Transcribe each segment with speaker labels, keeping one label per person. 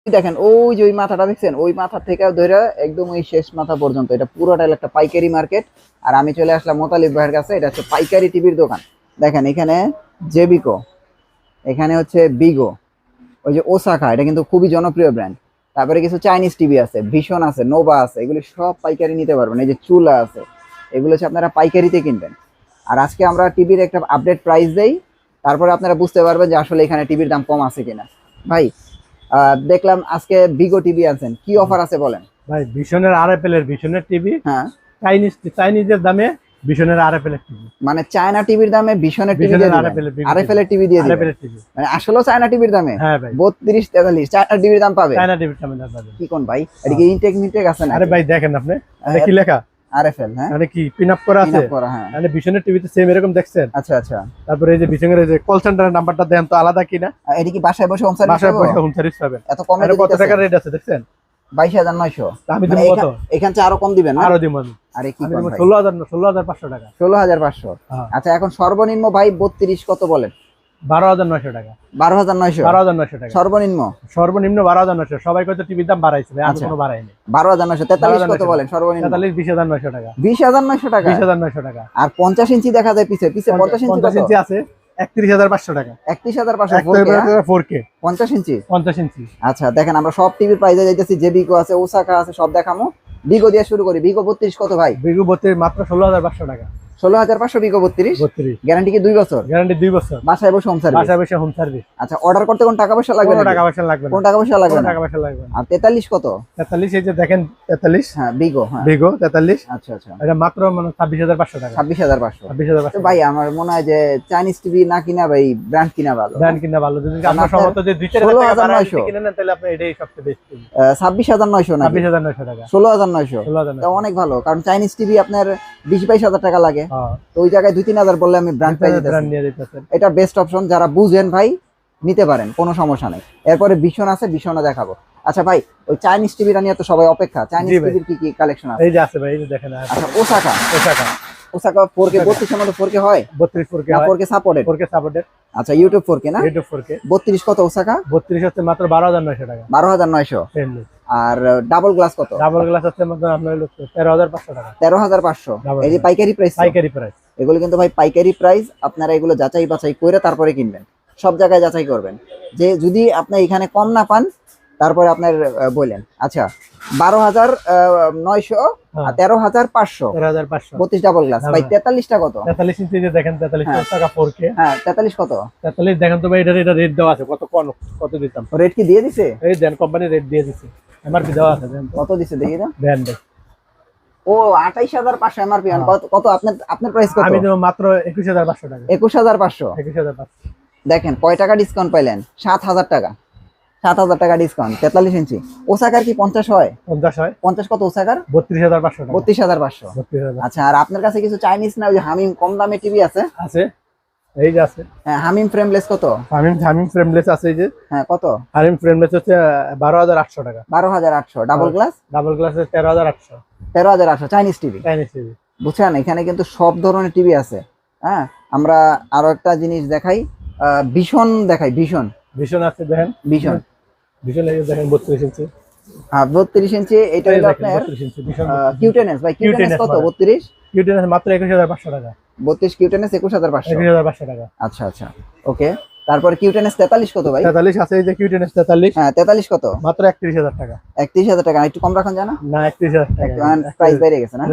Speaker 1: দেখেন ওই যে ওই মাথাটা দেখছেন, ওই মাথা থেকে ধরে একদম ওই শেষ মাথা পর্যন্ত এটা পুরোটা একটা পাইকারি মার্কেট। আর আমি চলে আসলাম মোতালিব ভাইয়ের কাছে, এটা হচ্ছে পাইকারি টিভির দোকান। দেখেন এখানে জেবিকো, এখানে হচ্ছে বিগো, ওই যে ওসাকা, এটা কিন্তু খুবই জনপ্রিয় ব্র্যান্ড। তারপরে কিছু চাইনিজ টিভি আছে, ভীষণ আছে, নোভা আছে, এগুলো সব পাইকারি নিতে পারবেন। এই যে চুলা আছে, এগুলো হচ্ছে আপনারা পাইকারিতে কিনবেন। আর আজকে আমরা টিভির একটা আপডেট প্রাইস দেই, তারপরে আপনারা বুঝতে পারবেন যে আসলে এখানে টিভির দাম কম আছে কিনা। ভাই দেখলাম আজকে বিগো টিভি আনছেন, কি অফার আছে বলেন
Speaker 2: ভাই? ভিশনের আরএফএল এর ভিশনের টিভি,
Speaker 1: হ্যাঁ
Speaker 2: চাইনিজের দামে ভিশনের আরএফএল এর টিভি,
Speaker 1: মানে চায়না টিভির দামে ভীষণের টিভি দিয়ে দিবেন, আরএফএল এর টিভি দিয়ে দিবেন, মানে আসলে চায়না টিভির দামে।
Speaker 2: হ্যাঁ ভাই,
Speaker 1: 32 43 চায়না টিভির দাম পাবে,
Speaker 2: চায়না টিভির দামে পাবে।
Speaker 1: কি কোন ভাই, এটা কি ইনটেক মিনটেক আছে না?
Speaker 2: আরে ভাই দেখেন আপনি, এটা কি লেখা?
Speaker 1: আরএফএল, হ্যাঁ
Speaker 2: মানে কি পিন আপ করা আছে?
Speaker 1: হ্যাঁ,
Speaker 2: মানে ভিশনের টিভিতে সেম এরকম দেখছেন?
Speaker 1: আচ্ছা আচ্ছা।
Speaker 2: তারপরে এই যে ভিশনের এই যে কল সেন্টারের নাম্বারটা দেন তো আলাদা কিনা।
Speaker 1: এটা কি বাসায় বসে হোম সার্ভিস?
Speaker 2: বাসায় বসে হোম সার্ভিস পাবেন।
Speaker 1: এত কমে
Speaker 2: কত টাকা রেট আছে দেখছেন?
Speaker 1: 22,900।
Speaker 2: আমি দিব কত?
Speaker 1: এখান থেকে আরো কম দিবেন না?
Speaker 2: আরো দিব আমি।
Speaker 1: আরে কি
Speaker 2: আমি
Speaker 1: কোন
Speaker 2: দিব
Speaker 1: ভাই,
Speaker 2: 16,500 টাকা।
Speaker 1: 16,500।
Speaker 2: হ্যাঁ।
Speaker 1: আচ্ছা এখন সর্বনিম্ন ভাই 32 কত বলেন?
Speaker 2: 12,900 টাকা।
Speaker 1: 12,900?
Speaker 2: 12,900 টাকা
Speaker 1: সর্বনিম্ন?
Speaker 2: সর্বনিম্ন 12,900। সবাই কত টিভির দাম বাড়াইছে ভাই, আমি কোনো বাড়াইনি।
Speaker 1: 12,900। 43 কত বলেন সর্বনিম্ন?
Speaker 2: 43 20,900 টাকা।
Speaker 1: 20,900 টাকা?
Speaker 2: 20,900 টাকা।
Speaker 1: আর 50 ইঞ্চি দেখা যায় পিছে পিছে, 50 ইঞ্চি
Speaker 2: 50 ইঞ্চি আছে 31,500 টাকা।
Speaker 1: 31,500
Speaker 2: 4K
Speaker 1: 50 ইঞ্চি।
Speaker 2: 50 ইঞ্চি।
Speaker 1: আচ্ছা দেখেন আমরা সব টিভির প্রাইসে যাইতেছি, জেবিকো আছে, ওসাকা আছে, সব দেখামু। বিগো দিয়ে শুরু করি। বিগো 32 কত ভাই?
Speaker 2: বিগু 32 মাত্র 16,500 টাকা।
Speaker 1: 16,500 বিগো 32।
Speaker 2: 32
Speaker 1: গ্যারান্টি কি 2 বছর?
Speaker 2: গ্যারান্টি 2 বছর।
Speaker 1: বাসায় বসে হোম সার্ভিস?
Speaker 2: বাসায় বসে হোম সার্ভিস।
Speaker 1: আচ্ছা অর্ডার করতে কোন টাকা পয়সা লাগবে?
Speaker 2: কোনো টাকা পয়সা লাগবে না।
Speaker 1: কোন টাকা পয়সা লাগবে
Speaker 2: কোনো
Speaker 1: না?
Speaker 2: টাকা পয়সা লাগবে না।
Speaker 1: আর 43 কত?
Speaker 2: 43 এই যে দেখেন 43।
Speaker 1: হ্যাঁ বিগো, হ্যাঁ
Speaker 2: বিগো 43।
Speaker 1: আচ্ছা আচ্ছা।
Speaker 2: এটা মাত্র মানে 26,500 টাকা।
Speaker 1: 26,500।
Speaker 2: 26,500
Speaker 1: ভাই আমার মনে হয় যে চাইনিজ টিভি না কিনা ভাই, ব্র্যান্ড কিনা ভালো।
Speaker 2: ব্র্যান্ড কিনা ভালো। যদি আপনার সমর্থ যে 2-4 টাকা বাড়ায় কিনে নেন তাহলে আপনি এটাই সবচেয়ে বেস্ট।
Speaker 1: 26,900 না?
Speaker 2: 26,900 টাকা।
Speaker 1: 16,900।
Speaker 2: 16,900
Speaker 1: তা অনেক ভালো, কারণ চাইনিজ টিভি আপনার 20-22 টাকা লাগে।
Speaker 2: হ্যাঁ,
Speaker 1: তো ওই জায়গায় 2-3 হাজার বললে আমি ব্র্যান্ড পাই
Speaker 2: ব্র্যান্ড
Speaker 1: দিতেছি।
Speaker 2: নিয়ে দিতেছেন।
Speaker 1: এটা বেস্ট অপশন, যারা বুঝেন ভাই নিতে পারেন, কোনো সমস্যা নেই। এরপরে ভীষণ আছে, ভীষণও দেখাবো। আচ্ছা ভাই ওই চাইনিজ টিভিটা নিয়ে তো সবাই অপেক্ষা, চাইনিজ টিভির কি কি কালেকশন আছে?
Speaker 2: এই যে আছে ভাই, এই যে দেখেন।
Speaker 1: আচ্ছা ওসাকা,
Speaker 2: ওসাকা
Speaker 1: ওসাকা 4K 32 এর মধ্যে 4K হয়?
Speaker 2: 32 4K
Speaker 1: না
Speaker 2: হয়।
Speaker 1: 4K supported?
Speaker 2: 4K supported.
Speaker 1: আচ্ছা ইউটিউব 4K না?
Speaker 2: YouTube 4K।
Speaker 1: 32 কত ওসাকা?
Speaker 2: 32 হচ্ছে মাত্র 12,900 টাকা।
Speaker 1: 12,900।
Speaker 2: ফ্রেন্ডলি।
Speaker 1: আর ডাবল গ্লাস কত?
Speaker 2: ডাবল গ্লাস হচ্ছে মাত্র আপনার 13,500 টাকা।
Speaker 1: 13,500।
Speaker 2: Double
Speaker 1: এই যে পাইকারি প্রাইস,
Speaker 2: পাইকারি প্রাইস।
Speaker 1: এগুলো কিন্তু ভাই পাইকারি প্রাইস, আপনারা এগুলো যাচাই বাছাই করে তারপরে কিনবেন, সব জায়গায় যাচাই করবেন, যে যদি আপনি এখানে কম না পান তারপরে আপনার বললেন। আচ্ছা 12,900 আর 13,500।
Speaker 2: 13,500
Speaker 1: 32 ডাবল গ্লাস। ভাই 43টা কত?
Speaker 2: 43 ইঞ্চি যে দেখেন 43 টাকা 4K।
Speaker 1: হ্যাঁ 43 কত?
Speaker 2: 43 দেখেন তো ভাই, এটা রেট দেওয়া আছে কত, কত দিতাম?
Speaker 1: রেট কি দিয়ে দিছে?
Speaker 2: এই দেন কোম্পানি রেট দিয়ে দিছে, এমআরপি দেওয়া আছে। দেন
Speaker 1: কত দিছে দেখি না।
Speaker 2: দেন দেন।
Speaker 1: ও 28,500 এমআরপি। কত আপনার প্রাইস কত?
Speaker 2: আমি দেব মাত্র 21,500 টাকা।
Speaker 1: 21,500।
Speaker 2: 21,500।
Speaker 1: দেখেন কয় টাকা ডিসকাউন্ট পাইলেন? 7,000 টাকা। 7,000 টাকা ডিসকাউন্ট। 43 ইঞ্চি। ওসাকার কি 50 হয়?
Speaker 2: 50 হয়।
Speaker 1: 50 কত ওসাকার?
Speaker 2: 32,500 টাকা।
Speaker 1: 32,500।
Speaker 2: 32,000
Speaker 1: আচ্ছা আর আপনার কাছে কিছু চাইনিজ না ওই যে হামিম কম দামে টিভি আছে?
Speaker 2: আছে, এই যে আছে।
Speaker 1: হ্যাঁ হামিম ফ্রেমলেস কত?
Speaker 2: হামিম ফ্রেমলেস আছে এই যে।
Speaker 1: হ্যাঁ কত?
Speaker 2: হামিম ফ্রেমলেস হচ্ছে 12,800 টাকা।
Speaker 1: 12,800। Double glass?
Speaker 2: Double glass 13,800।
Speaker 1: 13,800 Chinese TV.
Speaker 2: Chinese TV.
Speaker 1: বুঝছেন এখানে কিন্তু সব ধরনের টিভি আছে। হ্যাঁ আমরা আরো একটা জিনিস দেখাই, ভীষণ দেখাই, ভীষণ।
Speaker 2: ভীষণ আছে দেখেন।
Speaker 1: ভীষণ
Speaker 2: এই যে দেখেন 32 ইঞ্চি।
Speaker 1: হ্যাঁ 32 ইঞ্চি। এটা হলো আপনার কিউটেনএস। ভাই কিউটেনএস কত? 32?
Speaker 2: কিউটেনএস মাত্র 21,500 টাকা।
Speaker 1: 32 কিউটেনএস 21,500।
Speaker 2: 21,500 টাকা।
Speaker 1: আচ্ছা আচ্ছা ওকে। তারপর কিউটেনএস 43 কত ভাই?
Speaker 2: 43 আছে এই যে কিউটেনএস 43।
Speaker 1: হ্যাঁ 43 কত?
Speaker 2: মাত্র 31,000 টাকা।
Speaker 1: 31,000 টাকা। একটু কম রাখুন জানা?
Speaker 2: না 31,000 টাকা।
Speaker 1: প্রাইস বেড়ে গেছে না?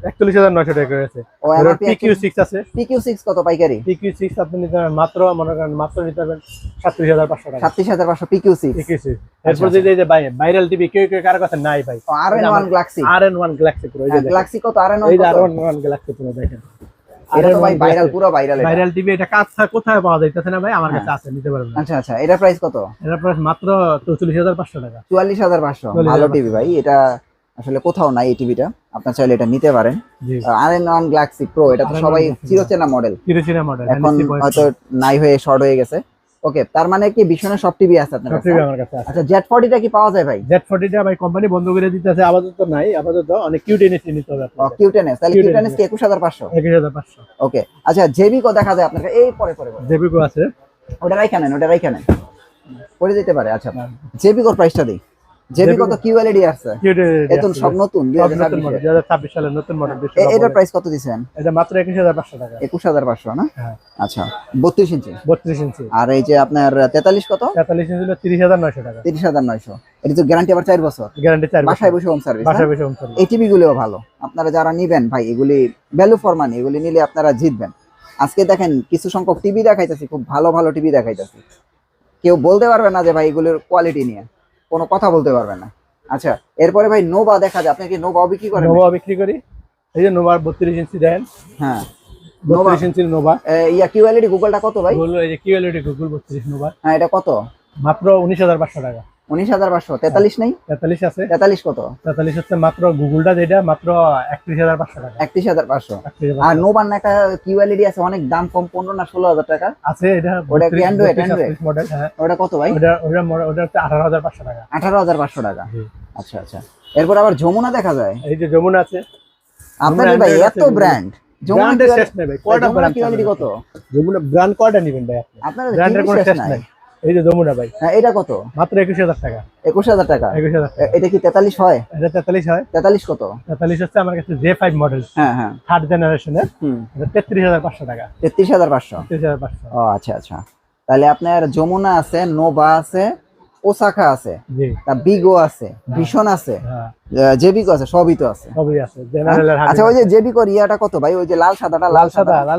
Speaker 2: 41,900 টাকা হয়েছে।
Speaker 1: ও এমআরপি
Speaker 2: PQ6 আছে।
Speaker 1: PQ6 কত পাইকারি?
Speaker 2: PQ6 আপনি নিতে পারবেন মাত্র মনে করেন মাত্র নিতে পারবেন 37,500 টাকা।
Speaker 1: 37,500 PQ6।
Speaker 2: PQ6। এরপর যে এই যে ভাইরাল টিভি কেউ কার কাছে নাই ভাই।
Speaker 1: RN1 Galaxy.
Speaker 2: RN1 গ্যালাক্সি পুরো এই যে
Speaker 1: গ্যালাক্সি কত? RN1
Speaker 2: এই যে
Speaker 1: কত?
Speaker 2: RN1 গ্যালাক্সি পুরো দেখেন।
Speaker 1: এটা তো ভাই ভাইরাল, পুরো ভাইরাল।
Speaker 2: ভাইরাল টিভি এটা কোথায় পাওয়া যাইতেছে না ভাই, আমার কাছে আছে, নিতে পারবেন।
Speaker 1: আচ্ছা আচ্ছা এটা প্রাইস কত?
Speaker 2: এটার প্রাইস মাত্র 44,500 টাকা।
Speaker 1: 44,500। ভালো টিভি ভাই, এটা আসলে কোথাও নাই এই টিভিটা, আপনার চাইলে এটা নিতে পারেন। RN1 গ্যালাক্সি প্রো, এটা তো সবাই চিরচেনা মডেল,
Speaker 2: চিরচেনা মডেল,
Speaker 1: এখন হয়তো নাই হয়ে শর্ট হয়ে গেছে। ওকে তার মানে কি ভীষণের সব টিভি আছে আপনার কাছে?
Speaker 2: আমার কাছে আছে।
Speaker 1: আচ্ছা Z40 টা কি পাওয়া যায় ভাই?
Speaker 2: Z40 টা ভাই কোম্পানি বন্ধ করে দিতেছে, আপাতত নাই, আপাতত অনেক কিউটেনএস নিতে হবে।
Speaker 1: কিউটেনএস, তাহলে কিউটেনএস কি 21,500?
Speaker 2: 21,500।
Speaker 1: ওকে আচ্ছা জেবিকো দেখা যায় আপনার এই পরে পরে
Speaker 2: জেবিকো আছে,
Speaker 1: ওটা রাইখা নেন, ওটা রাইখা নেন। পড়ে যেতে পারে। আচ্ছা, জেবিকোর প্রাইসটা দেই। জেবিকো তো কিউএলইডি আছে, এখন সব নতুন
Speaker 2: 2026 সালের নতুন মডেল।
Speaker 1: এটার প্রাইস কত দিবেন?
Speaker 2: এটা মাত্র 21500 টাকা।
Speaker 1: 21500 না?
Speaker 2: হ্যাঁ।
Speaker 1: আচ্ছা, 32 ইঞ্চি।
Speaker 2: 32 ইঞ্চি।
Speaker 1: আর এই যে আপনার 43 কত?
Speaker 2: 43 ইঞ্চি হলো 30900 টাকা।
Speaker 1: 30900। এটা তো গ্যারান্টি আবার 4 বছর।
Speaker 2: গ্যারান্টি 4 বছর।
Speaker 1: বাসায় বসে হোম সার্ভিস।
Speaker 2: বাসায় বসে হোম সার্ভিস।
Speaker 1: এই টিভি গুলোও ভালো, আপনারা যারা নিবেন ভাই এগুলি ভ্যালু ফর মানি, এগুলি নিলে আপনারা জিতবেন। আজকে দেখেন কিছু সংখ্যক টিভি দেখাইতেছি, খুব ভালো ভালো টিভি দেখাইতেছি, কেউ বলতে পারবে না যে ভাই এগুলোর কোয়ালিটি নিয়ে কোনো কথা বলতে পারবে না। আচ্ছা, এরপরে ভাই নোভা দেখা যায়, আপনি কি নোভা বিক্রি করেন?
Speaker 2: নোভা বিক্রি করি। এই যে নোভা 32 ইঞ্চি দেন। হ্যাঁ, 32 ইঞ্চি নোভা।
Speaker 1: ইয়া কিউএলইডি গুগলটা কত ভাই?
Speaker 2: গুগল, এই যে কিউএলইডি গুগল 32 নোভা।
Speaker 1: হ্যাঁ, এটা কত?
Speaker 2: মাত্র 19500 টাকা।
Speaker 1: 19500। 43 নেই?
Speaker 2: 43 আছে।
Speaker 1: 43 কত?
Speaker 2: 43 হচ্ছে মাত্র গুগলটা, যেটা মাত্র 31500 টাকা।
Speaker 1: 31500। আর নোভার না একটা কিউএলইডি আছে অনেক দাম কম, 15 না 16000 টাকা
Speaker 2: আছে। এটা
Speaker 1: ওটা কি অ্যান্ড্রয়েড
Speaker 2: মডেল? হ্যাঁ।
Speaker 1: ওটা কত ভাই?
Speaker 2: ওটা হচ্ছে 18500 টাকা।
Speaker 1: 18500 টাকা। আচ্ছা আচ্ছা, এরপর আবার যমুনা দেখা যায়।
Speaker 2: এই যে যমুনা আছে
Speaker 1: আপনার ভাই এত ব্র্যান্ড, যমুনা
Speaker 2: শেষ নাই ভাই। কয়টা ব্র্যান্ড
Speaker 1: কিউএলইডি কত?
Speaker 2: যমুনা ব্র্যান্ড কয়টা নেবেন ভাই আপনি?
Speaker 1: আপনার
Speaker 2: ব্র্যান্ডের কোনো শেষ নাই। এই যে যমুনা ভাই।
Speaker 1: হ্যাঁ, এটা কত?
Speaker 2: মাত্র 21000 টাকা।
Speaker 1: 21000 টাকা।
Speaker 2: 21000 টাকা।
Speaker 1: এটা কি 43 হয়?
Speaker 2: এটা 43 হয়।
Speaker 1: 43 কত?
Speaker 2: 43 হচ্ছে আমার কাছে J5 মডেল।
Speaker 1: হ্যাঁ হ্যাঁ,
Speaker 2: থার্ড জেনারেশনের। এটা 33500 টাকা।
Speaker 1: 33500।
Speaker 2: 33500।
Speaker 1: ও আচ্ছা আচ্ছা, তাহলে আপনার যমুনা আছে, নোভা আছে, ওসাকা আছে,
Speaker 2: জি,
Speaker 1: তা বিগো আছে, ভিশন আছে,
Speaker 2: হ্যাঁ,
Speaker 1: জেবিকো আছে, সবই তো আছে।
Speaker 2: সবই আছে জেনারেলের।
Speaker 1: আচ্ছা, ওই যে জেবিকোর ইয়াটা কত ভাই? ওই যে লাল সাদাটা,
Speaker 2: লাল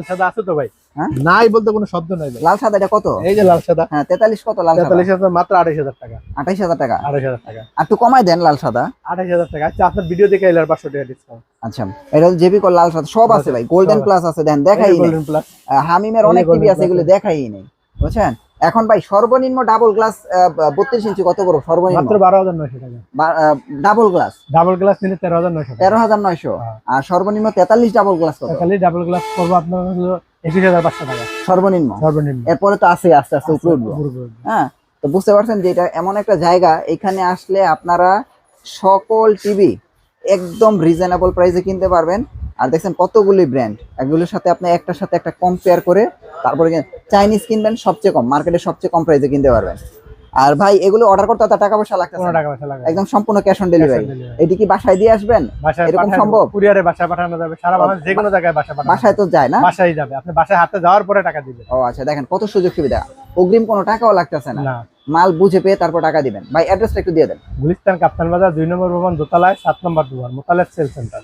Speaker 2: সাদা আছে তো ভাই?
Speaker 1: হ্যাঁ,
Speaker 2: নাই বলতে কোনো শব্দ নাই ভাই।
Speaker 1: লাল সাদা এটা কত?
Speaker 2: এই যে লাল সাদা।
Speaker 1: হ্যাঁ, 43 কত লাল সাদা?
Speaker 2: 43 আছে মাত্র 28000 টাকা।
Speaker 1: 28000 টাকা।
Speaker 2: 28000 টাকা।
Speaker 1: আর একটু কমাই দেন লাল সাদা।
Speaker 2: 28000 টাকা। আচ্ছা, আপনার ভিডিও দেখে এলার 500 টাকা ডিসকাউন্ট।
Speaker 1: আচ্ছা, এটা হচ্ছে জেবিকোর লাল সাদা, সব আছে ভাই। গোল্ডেন প্লাস আছে, দেন দেখাই নেই।
Speaker 2: গোল্ডেন প্লাস,
Speaker 1: হামিমের অনেক টিভি আছে, এগুলো দেখাই নেই, বুঝছেন? এখন ভাই সর্বনিম্ন ডাবল গ্লাস 32 ইঞ্চি কত বড় সর্বনিম্ন?
Speaker 2: মাত্র 12900 টাকা।
Speaker 1: ডাবল গ্লাস
Speaker 2: নিলে 13900 টাকা।
Speaker 1: 13900। আর সর্বনিম্ন 43 ডাবল গ্লাস কত?
Speaker 2: 43 ডাবল গ্লাস করব আপনার হলো 21500 টাকা
Speaker 1: সর্বনিম্ন। এরপরে তো আছে, আস্তে আস্তে উপরে উঠবো। হ্যাঁ, তো বুঝতে পারছেন যে এটা এমন একটা জায়গা, এখানে আসলে আপনারা সকল টিভি একদম রিজনেবল প্রাইসে কিনতে পারবেন। আর দেখছেন কতগুলি ব্র্যান্ড, এগুলোর সাথে আপনি একটার সাথে একটা কম্পেয়ার করে তারপরে চাইনিজ কিনবেন, সবচেয়ে কম মার্কেটে সবচেয়ে কম প্রাইসে কিনতে পারবেন। আর ভাই এগুলো অর্ডার করতে তো টাকা পয়সা লাগতেছে না, একদম সম্পূর্ণ ক্যাশ অন ডেলিভারি। এটি কি বাসায় দিয়ে আসবেন? এরকম সম্ভব?
Speaker 2: কুরিয়ারে বাসায় পাঠানো যাবে, সারা বাংলাদেশ যে কোনো জায়গায়
Speaker 1: বাসায় তো যায় না?
Speaker 2: বাসায় যাবে, আপনি বাসায় হাতে যাওয়ার পরে টাকা দিবেন।
Speaker 1: ও আচ্ছা, দেখেন কত সুযোগ সুবিধা, অগ্রিম কোনো টাকাও লাগতেছে না, মাল বুঝে পেয়ে তারপর টাকা দিবেন। ভাই অ্যাড্রেসটা একটু দিয়ে দেন।
Speaker 2: গুলিস্তান কাপ্তান বাজার 2 নম্বর ভবন, দোতলায় 7 নম্বর দুয়ার, মোতালেব সেল সেন্টার।